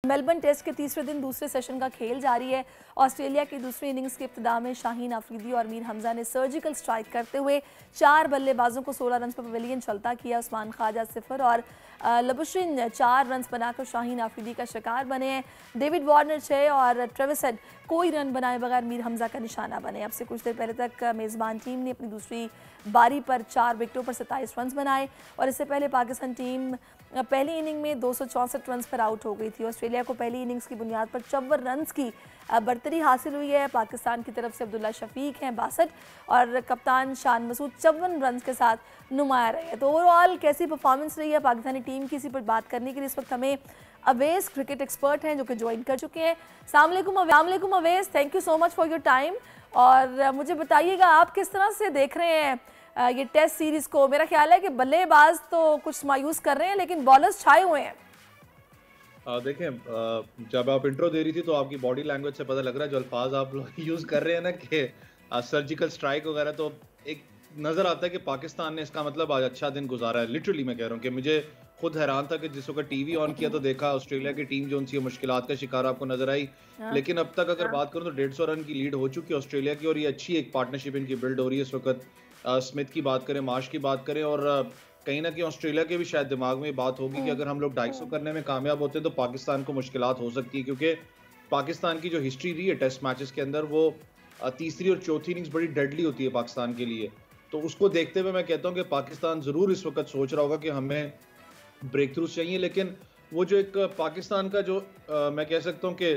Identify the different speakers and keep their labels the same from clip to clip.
Speaker 1: Melbourne test के तीसरे दिन दूसरे सेशन का खेल जारी है। ऑस्ट्रेलिया की दूसरी इनिंग्स की इब्तिदा में शाहीन अफरीदी और मीर हमजा ने सर्जिकल स्ट्राइक करते हुए 4 बल्लेबाजों को 16 रन पर पवेलियन चलता किया। उस्मान ख्वाजा 0 और लबुशिन 4 रन बनाकर शाहीन अफरीदी का शिकार बने हैं। डेविड वार्नर 6 और ट्रेविस हेड कोई रन बनाए बगैर मीर हमजा का निशाना बने। अब से कुछ देर पहले तक मेज़बान टीम ने अपनी दूसरी बारी पर 4 विकेटों पर 27 रन बनाए और इससे पहले पाकिस्तान टीम पहली इनिंग में 264 रन पर आउट हो गई थी। ऑस्ट्रेलिया को पहली इनिंग्स की बुनियाद पर 54 रन की बढ़तरी हासिल हुई है। पाकिस्तान की तरफ से अब्दुल्ला शफीक हैं 62 और कप्तान शान मसूद 54 रन के साथ नुमाया रहे हैं। तो ओवरऑल कैसी परफॉर्मेंस रही है पाकिस्तानी टीम की, इसी पर बात करने के लिए इस वक्त हमें अवेस क्रिकेट एक्सपर्ट हैं जो कि ज्वाइन कर चुके हैं। अस्सलाम अवेस, thank you so much for your time. और मुझे बताइएगा आप किस तरह से देख रहे हैं ये टेस्ट सीरीज को। मेरा ख्याल है कि बल्लेबाज तो कुछ मायूस कर रहे हैं लेकिन बॉलर्स छाए हुए हैं।
Speaker 2: देखें, जब आप इंट्रो दे रही थी तो आपकी बॉडी लैंग्वेज से पता लग रहा है जो अल्फाज आप लोग यूज कर रहे हैं ना कि सर्जिकल स्ट्राइक वगैरह, तो एक नजर आता है कि पाकिस्तान ने इसका मतलब आज अच्छा दिन गुजारा है। लिटरली मैं कह रहा हूँ कि मुझे खुद हैरान था कि जिस वक्त टीवी ऑन किया तो देखा ऑस्ट्रेलिया की टीम जो उनसी मुश्किलात का शिकार आपको नजर आई। लेकिन अब तक अगर बात करूँ तो 150 रन की लीड हो चुकी है ऑस्ट्रेलिया की और ये अच्छी एक पार्टनरशिप इनकी बिल्ड हो रही है इस वक्त। स्मिथ की बात करें, मार्श की बात करें और कहीं ना कहीं ऑस्ट्रेलिया के भी शायद दिमाग में बात होगी कि अगर हम लोग 250 करने में कामयाब होते हैं तो पाकिस्तान को मुश्किलात हो सकती है, क्योंकि पाकिस्तान की जो हिस्ट्री रही है टेस्ट मैचेस के अंदर वो तीसरी और चौथी इनिंग्स बड़ी डेडली होती है पाकिस्तान के लिए। तो उसको देखते हुए मैं कहता हूँ कि पाकिस्तान जरूर इस वक्त सोच रहा होगा कि हमें ब्रेक थ्रूज चाहिए। लेकिन वो जो एक पाकिस्तान का जो मैं कह सकता हूँ कि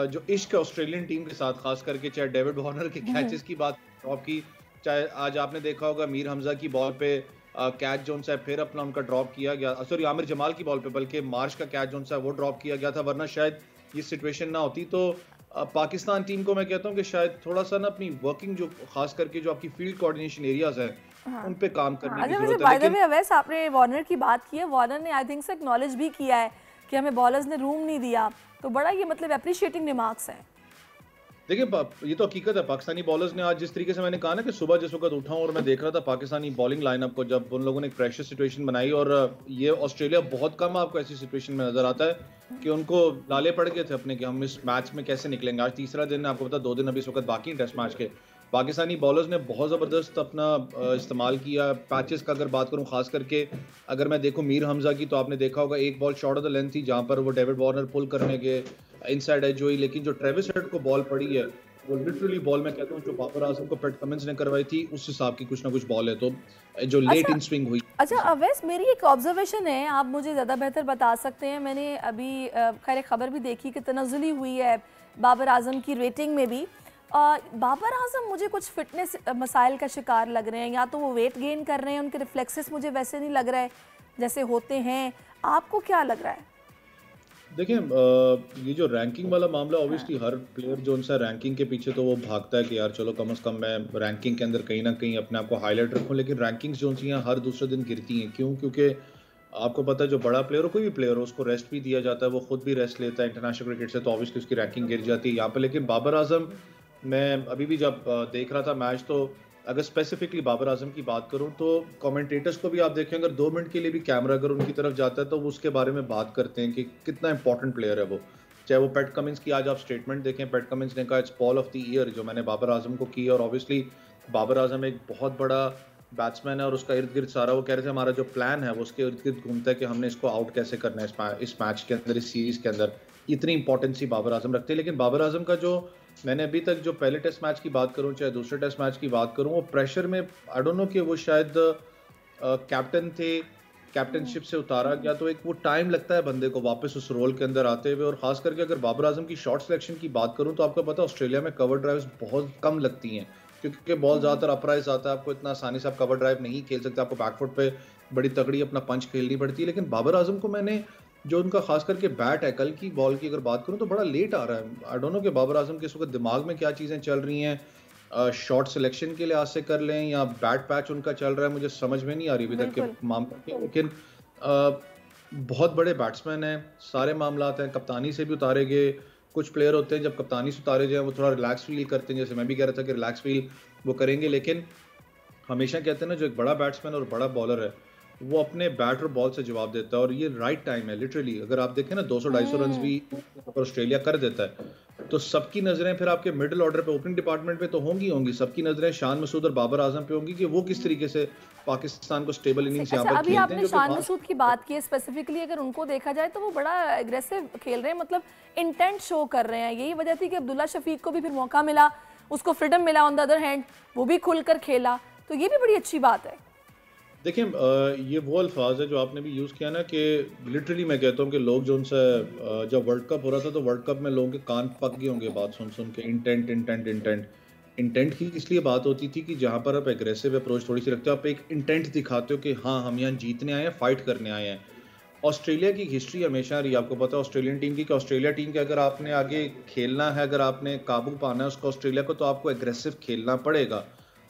Speaker 2: जो इश्क है ऑस्ट्रेलियन टीम के साथ, खास करके चाहे डेविड वार्नर के कैचेस की बात ड्रॉप की, चाहे आज आपने देखा होगा मीर हमजा की बॉल पे कैच जोन सा फिर अपना उनका ड्रॉप किया गया, सॉरी आमिर जमाल की बॉल पे बल्कि मार्श का कैच जोन सा वो ड्रॉप किया गया था, वरना शायद ये सिचुएशन ना होती। तो पाकिस्तान टीम को मैं कहता हूँ कि शायद थोड़ा सा ना अपनी वर्किंग जो खास करके जो आपकी फील्ड कोऑर्डिनेशन एरियाज हैं उन पे काम करने की जरूरत है।
Speaker 1: लेकिन वैसे आपने वार्नर की बात की है, वार्नर ने आई थिंक से एक्नॉलेज भी किया है कि हमें बॉलर्स ने रूम नहीं दिया, तो बड़ा ये मतलब अप्रिशिएटिंग रिमार्क्स हैं।
Speaker 2: देखिए ये तो हकीकत है, पाकिस्तानी बॉलर्स ने आज जिस तरीके से मैंने कहा ना कि सुबह जिस वक्त उठा और मैं देख रहा था पाकिस्तानी बॉलिंग लाइनअप को, जब उन लोगों ने एक प्रेशर सिचुएशन बनाई और ये ऑस्ट्रेलिया बहुत कम आपको ऐसी सिचुएशन में नजर आता है कि उनको लाले पड़ गए थे अपने कि हम इस मैच में कैसे निकलेंगे। आज तीसरा दिन है, आपको पता 2 दिन अभी इस वक्त बाकी हैं टेस्ट मैच के। पाकिस्तानी बॉलर्स ने बहुत ज़बरदस्त अपना इस्तेमाल किया पैचेस का। अगर बात करूं खास करके अगर मैं देखूं मीर हमजा की, तो आपने देखा होगा एक ball short of the length थी जहां पर वो डेविड वार्नर पुल करने गए इनसाइड एज हुई, लेकिन जो ट्रेविस हेड को बॉल पड़ी है वो लिटरली बॉल मैं कहता हूं जो बाबर आजम को पैट कमिंस ने करवाई थी उस हिसाब की कुछ ना कुछ बॉल है, तो जो लेट इन स्विंग हुई।
Speaker 1: अच्छा अवैस, मेरी एक ऑब्जर्वेशन है, आप मुझे ज़्यादा बेहतर बता सकते हैं। मैंने अभी खैर खबर भी देखी कि तनज़्ज़ुली हुई है बाबर आजम की रेटिंग में भी। बाबर आजम मुझे कुछ फिटनेस मसाइल का शिकार लग रहे हैं, या तो वो वेट गेन कर रहे हैं, उनके रिफ्लेक्सेस मुझे वैसे नहीं लग रहा है जैसे होते हैं। आपको क्या लग रहा है?
Speaker 2: देखिए ये जो रैंकिंग वाला मामला, ऑब्वियसली हर प्लेयर जो उनसे रैंकिंग के पीछे तो वो भागता है कि यार चलो कम से कम मैं रैंकिंग के अंदर कहीं ना कहीं अपने आप को हाईलाइट रखूं, लेकिन रैंकिंग्स जो सी हैं हर दूसरे दिन गिरती हैं। क्यों? क्योंकि आपको पता है जो बड़ा प्लेयर हो, कोई भी प्लेयर हो, उसको रेस्ट भी दिया जाता है, वो खुद भी रेस्ट लेता है इंटरनेशनल क्रिकेट से, तो ऑब्वियसली उसकी रैंकिंग गिर जाती है यहाँ पे। लेकिन बाबर आजम, मैं अभी भी जब देख रहा था मैच, तो अगर स्पेसिफिकली बाबर आजम की बात करूं तो कमेंटेटर्स को भी आप देखें, अगर 2 मिनट के लिए भी कैमरा अगर उनकी तरफ जाता है तो वो उसके बारे में बात करते हैं कि कितना इंपॉर्टेंट प्लेयर है वो। चाहे वो पैट कमिंस की आज आप स्टेटमेंट देखें, पैट कमिंस ने कहा it's ball of the year जो मैंने बाबर आजम को की, और ऑब्वियसली बाबर आजम एक बहुत बड़ा बैट्समैन है और उसका इर्द गिर्द सारा वो कह रहे थे हमारा जो प्लान है वो उसके इर्द गिर्द घूमता है कि हमने इसको आउट कैसे करना है इस मैच के अंदर, इस सीरीज के अंदर। इतनी इंपॉर्टेंसी बाबर आजम रखते हैं। लेकिन बाबर आजम का जो मैंने अभी तक जो पहले टेस्ट मैच की बात करूं चाहे दूसरे टेस्ट मैच की बात करूं, वो प्रेशर में आई डोंट नो कि वो शायद कैप्टन थे, कैप्टनशिप से उतारा गया, तो एक वो टाइम लगता है बंदे को वापस उस रोल के अंदर आते हुए। और खास करके अगर बाबर आजम की शॉट सिलेक्शन की बात करूं तो आपको पता है ऑस्ट्रेलिया में कवर ड्राइव्स बहुत कम लगती हैं, क्योंकि बॉल ज़्यादातर अपराइज आता है, आपको इतना आसानी से आप कवर ड्राइव नहीं खेल सकते, आपको बैकफुट पे बड़ी तगड़ी अपना पंच खेलनी पड़ती है। लेकिन बाबर आजम को मैंने जो उनका खास करके बैट है, कल की बॉल की अगर बात करूं तो बड़ा लेट आ रहा है। आई डोंट नो कि बाबर आजम के इस वक्त दिमाग में क्या चीज़ें चल रही हैं, शॉट सिलेक्शन के लिहाज से कर लें या बैट पैच उनका चल रहा है, मुझे समझ में नहीं आ रही अभी तक के मामले। लेकिन बहुत बड़े बैट्समैन हैं, सारे मामलात हैं, कप्तानी से भी उतारे गए। कुछ प्लेयर होते हैं जब कप्तानी से उतारे जाए वो थोड़ा रिलैक्स फील करते हैं, जैसे मैं भी कह रहा था कि रिलैक्स फील वो करेंगे। लेकिन हमेशा कहते हैं ना जो एक बड़ा बैट्समैन और बड़ा बॉलर है वो अपने बैट और बॉल से जवाब देता है और ये राइट टाइम है लिटरली। अगर आप देखें ना 200-250 रन भी अगर ऑस्ट्रेलिया कर देता है तो सबकी नजरें फिर आपके मिडिल ऑर्डर पे, ओपनिंग डिपार्टमेंट पे तो होंगी होंगी। सबकी नजरें शान मसूद और बाबर आजम पे होंगी कि वो किस तरीके से पाकिस्तान को स्टेबल इनिंग्स यहाँ
Speaker 1: अच्छा,
Speaker 2: पर
Speaker 1: अभी
Speaker 2: खेलते हैं,
Speaker 1: आपने
Speaker 2: जो कि
Speaker 1: शान मसूद की बात की है स्पेसिफिकली, अगर उनको देखा जाए तो वो बड़ा एग्रेसिव खेल रहे हैं, मतलब इंटेंट शो कर रहे हैं। यही वजह थी कि अब्दुल्ला शफीक को भी फिर मौका मिला, उसको फ्रीडम मिला, ऑन द अदर हैंड वो भी खुलकर खेला, तो ये भी बड़ी अच्छी बात है।
Speaker 2: देखिए ये वो अल्फाज है जो आपने भी यूज़ किया ना कि लिटरली मैं कहता हूँ कि लोग जो उनसे जब वर्ल्ड कप हो रहा था तो वर्ल्ड कप में लोगों के कान पक गए होंगे बात सुन सुन के, इंटेंट इंटेंट इंटेंट। इंटेंट की इसलिए बात होती थी कि जहाँ पर आप एग्रेसिव अप्रोच थोड़ी सी रखते हो, आप एक इंटेंट दिखाते हो कि हाँ हम यहाँ जीतने आए हैं, फाइट करने आए हैं। ऑस्ट्रेलिया की हिस्ट्री हमेशा रही, आपको पता है ऑस्ट्रेलियन टीम की, कि ऑस्ट्रेलिया टीम के अगर आपने आगे खेलना है, अगर आपने काबू पाना है उसको ऑस्ट्रेलिया को, तो आपको एग्रेसिव खेलना पड़ेगा।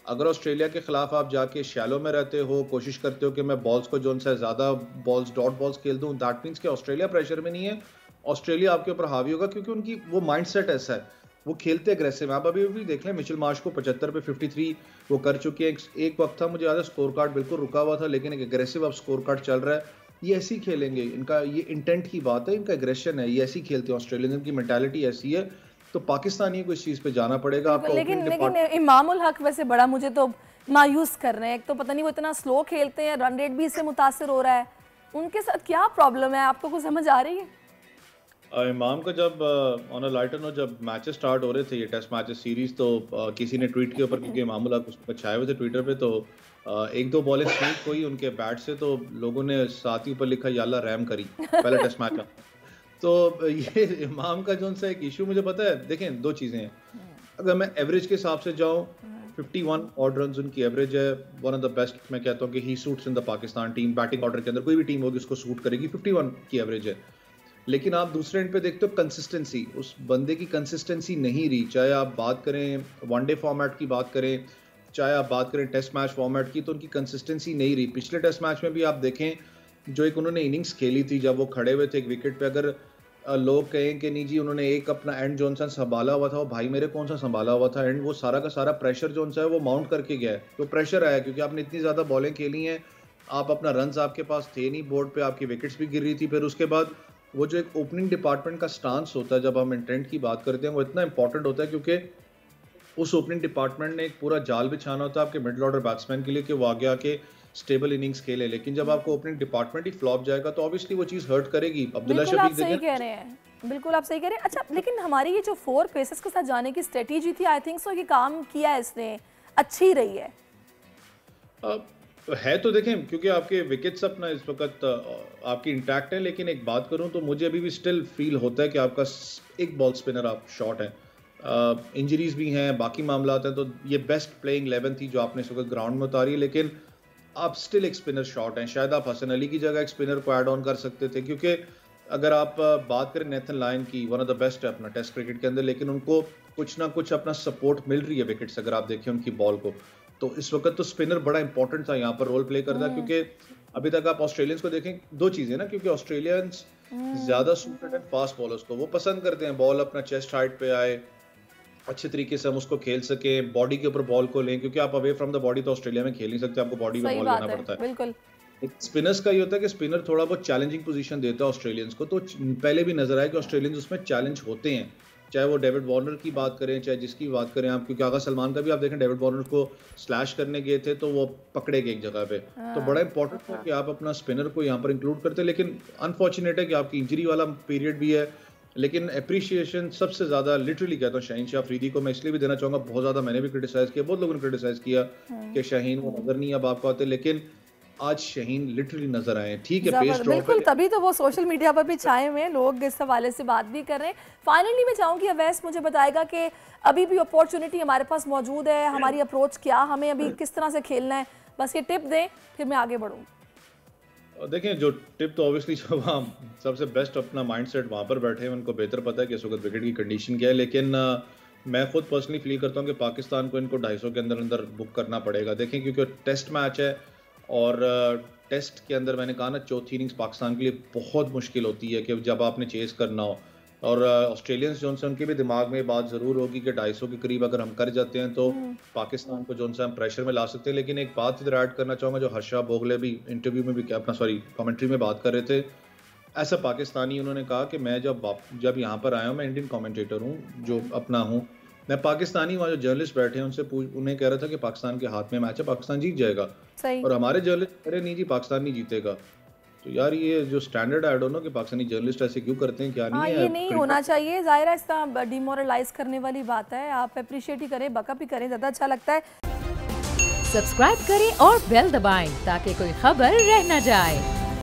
Speaker 2: अगर ऑस्ट्रेलिया के खिलाफ आप जाके शैलो में रहते हो, कोशिश करते हो कि मैं बॉल्स को जो उनसे ज़्यादा बॉल्स, डॉट बॉल्स खेल दूं, दैट मीन्स कि ऑस्ट्रेलिया प्रेशर में नहीं है, ऑस्ट्रेलिया आपके ऊपर हावी होगा, क्योंकि उनकी वो माइंडसेट ऐसा है, वो खेलते अग्रेसिव हैं। आप अभी भी देख लें मिचेल मार्श को 75 पे 53 वो कर चुके हैं। एक वक्त था, मुझे याद है, स्कोर कार्ड बिल्कुल रुका हुआ था, लेकिन एक अग्रेसिव अब स्कोर कार्ड चल रहा है। ये ऐसे ही खेलेंगे, इनका ये इंटेंट की बात है, इनका एग्रेशन है, ये ऐसे ही खेलते हैं ऑस्ट्रेलियन की मेंटालिटी ऐसी है। तो पाकिस्तानी को इस चीज़ पे जाना पड़ेगा। आपका
Speaker 1: लेकिन
Speaker 2: ओपनिंग
Speaker 1: लेकिन
Speaker 2: डिपार्टमेंट
Speaker 1: इमाम उल हक वैसे बड़ा मुझे तो मायूस कर रहे हैं। एक तो पता नहीं वो इतना स्लो खेलते हैं, रन रेट भी इससे मुतासिर हो रहा है। उनके साथ क्या प्रॉब्लम है, आपको कुछ समझ आ रही है?
Speaker 2: इमाम का जब ऑन अ लाइटर नोट जब मैचेस स्टार्ट हो रहे थे, ये टेस्ट मैचेस सीरीज, तो किसी ने ट्वीट के ऊपर, क्योंकि इमाम उल हक उस पर छाए हुए थे ट्विटर पे, तो एक दो बॉलें स्वीप हुई उनके बैट से, तो लोगों ने साथ ही ऊपर लिखा या अल्लाह रहम करी, पहला टेस्ट मैच था। तो ये इमाम का जो उनसे एक इशू मुझे पता है। देखें दो चीज़ें हैं, अगर मैं एवरेज के हिसाब से जाऊं, 51 ऑड रन उनकी एवरेज है, वन ऑफ द बेस्ट। मैं कहता हूं कि he suits in the Pakistan team, batting order के अंदर कोई भी टीम होगी उसको सूट करेगी, 51 की एवरेज है। लेकिन आप दूसरे एंड पे देखते हो कंसिस्टेंसी, उस बंदे की कंसिस्टेंसी नहीं रही। चाहे आप बात करें वनडे फॉर्मेट की बात करें, चाहे आप बात करें टेस्ट मैच फॉर्मेट की, तो उनकी कंसिस्टेंसी नहीं रही। पिछले टेस्ट मैच में भी आप देखें, जो एक उन्होंने इनिंग्स खेली थी जब वो खड़े हुए थे एक विकेट पे, अगर लोग कहें कि नहीं जी उन्होंने एक अपना एंड जॉनसन संभाला हुआ था, वो भाई मेरे कौन सा संभाला हुआ था एंड, वो सारा का सारा प्रेशर जो है वो माउंट करके गया है। तो प्रेशर आया क्योंकि आपने इतनी ज़्यादा बॉलें खेली हैं, आप अपना रन्स आपके पास थे नहीं बोर्ड पे, आपकी विकेट्स भी गिर रही थी। फिर उसके बाद वो जो एक ओपनिंग डिपार्टमेंट का स्टांस होता है जब हम इंटेंट की बात करते हैं, वो इतना इंपॉर्टेंट होता है, क्योंकि उस ओपनिंग डिपार्टमेंट ने एक पूरा जाल बिछाना होता है आपके मिडिल ऑर्डर बैट्समैन के लिए कि वो आगे आके स्टेबल इनिंग्स खेले। लेकिन जब आपको ओपनिंग डिपार्टमेंट ही फ्लॉप जाएगा तो ऑब्वियसली वो चीज़ हर्ट करेगी। अब्दुल्ला
Speaker 1: बिल्कुल आप
Speaker 2: शफीक
Speaker 1: सही
Speaker 2: देखें,
Speaker 1: कह रहे हैं, बिल्कुल आप सही कह रहे हैं। अच्छा, लेकिन हमारी ये जो 4 पेसर्स के साथ जाने की स्ट्रेटेजी थी, आई थिंक सो ये काम किया है इसने, अच्छी रही है।
Speaker 2: है तो देखें, क्योंकि आपके विकेट्स अपना इस वक्त आपकी इंटैक्ट है। लेकिन एक बात करूं तो मुझे अभी भी स्टिल फील होता है कि आपका एक बॉल स्पिनर आप शॉर्ट है। इंजरीज भी हैं, बाकी मामला हैं, तो ये बेस्ट प्लेइंग 11 थी जो आपने इस वक्त ग्राउंड में उतारी है, लेकिन आप स्टिल एक स्पिनर शॉर्ट हैं। शायद आप हसन अली की जगह एक स्पिनर को ऐड ऑन कर सकते थे, क्योंकि अगर आप बात करें नेथन लायन की, वन ऑफ द बेस्ट है अपना टेस्ट क्रिकेट के अंदर, लेकिन उनको कुछ ना कुछ अपना सपोर्ट मिल रही है विकेट्स, अगर आप देखें उनकी बॉल को। तो इस वक्त तो स्पिनर बड़ा इंपॉर्टेंट था यहाँ पर रोल प्ले करता, क्योंकि अभी तक आप ऑस्ट्रेलियंस को देखें, दो चीजें ना, क्योंकि ऑस्ट्रेलियंस ज्यादा सूटेड है फास्ट बॉलर्स को, वो पसंद करते हैं बॉल अपना चेस्ट हाइट पे आए, अच्छे तरीके से हम उसको खेल सके, बॉडी के ऊपर बॉल को लें, क्योंकि आप अवे फ्रॉम द बॉडी तो ऑस्ट्रेलिया में खेल नहीं सकते, आपको बॉडी में
Speaker 1: सही
Speaker 2: बॉल
Speaker 1: बात
Speaker 2: लेना
Speaker 1: है,
Speaker 2: पड़ता है।
Speaker 1: बिल्कुल।
Speaker 2: स्पिनर्स का ये होता है कि स्पिनर थोड़ा बहुत चैलेंजिंग पोजीशन देता है ऑस्ट्रेलियंस को, तो पहले भी नजर आया कि ऑस्ट्रेलियंस उसमें चैलेंज होते हैं, चाहे वो डेविड वार्नर की बात करें, चाहे जिसकी बात करें आप, क्योंकि आगा सलमान का भी आप देखें, डेविड वार्नर को स्लैश करने गए थे तो वो पकड़े गए एक जगह पे। तो बड़ा इंपॉर्टेंट है कि आप अपना स्पिनर को यहाँ पर इंक्लूड करते हैं, लेकिन अनफॉर्चुनेट है कि आपकी इंजरी वाला पीरियड भी है। लेकिन अप्रिशिएशन सबसे ज्यादा लिटरली कहता हूँ शाहीन शाह अफरीदी को मैं इसलिए भी देना चाहूंगा, बहुत ज्यादा मैंने भी क्रिटिसाइज किया, बहुत लोगों ने क्रिटिसाइज किया कि शाहीन वो नजर नहीं अब आपको आते, लेकिन आज शाहीन लिटरली नजर आए। ठीक है, पेस ड्रॉप
Speaker 1: बिल्कुल,
Speaker 2: है,
Speaker 1: तभी तो वो सोशल मीडिया पर भी छाए हुए हैं, लोग इस हवाले से बात भी कर रहे हैं। फाइनली मैं चाहूंगी अवैस मुझे बताएगा कि अभी भी अपॉर्चुनिटी हमारे पास मौजूद है, हमारी अप्रोच क्या, हमें अभी किस तरह से खेलना है, बस ये टिप दें फिर मैं आगे बढ़ूँ।
Speaker 2: देखें जो टिप तो ऑब्वियसली जो वहाँ सबसे बेस्ट अपना माइंडसेट वहाँ पर बैठे हैं उनको बेहतर पता है कि इस वक्त विकेट की कंडीशन क्या है। लेकिन मैं खुद पर्सनली फील करता हूँ कि पाकिस्तान को इनको 250 के अंदर अंदर बुक करना पड़ेगा। देखें क्योंकि टेस्ट मैच है और टेस्ट के अंदर मैंने कहा ना, चौथी इनिंग्स पाकिस्तान के लिए बहुत मुश्किल होती है कि जब आपने चेस करना हो, और ऑस्ट्रेलियंस जो से उनके भी दिमाग में बात ज़रूर होगी कि 250 के करीब अगर हम कर जाते हैं तो पाकिस्तान को जो हम प्रेशर में ला सकते हैं। लेकिन एक बात इधर ऐड करना चाहूँगा, जो हर्षा भोगले भी इंटरव्यू में भी अपना कमेंट्री में बात कर रहे थे, ऐसा पाकिस्तानी उन्होंने कहा कि मैं जब यहाँ पर आया हूँ, मैं इंडियन कमेंटेटर हूँ जो अपना हूँ, मैं पाकिस्तानी वहाँ जो जर्नलिस्ट बैठे हैं उनसे उन्हें कह रहा था कि पाकिस्तान के हाथ में मैच है, पाकिस्तान जीत जाएगा।
Speaker 1: सही।
Speaker 2: और हमारे जर्नलिस्ट अरे नहीं जी पाकिस्तान नहीं जीतेगा। तो यार ये जो स्टैंडर्ड ऐड हो ना कि पाकिस्तानी जर्नलिस्ट ऐसे क्यों करते हैं, क्या नहीं है
Speaker 1: ये नहीं होना चाहिए। ज़ाहिर इस तरह डिमोरलाइज करने वाली बात है। आप अप्रिशिएट ही करें, बकअप ही करें, ज़्यादा अच्छा लगता है।
Speaker 3: सब्सक्राइब करें और बेल दबाएं ताकि कोई खबर रह न जाए।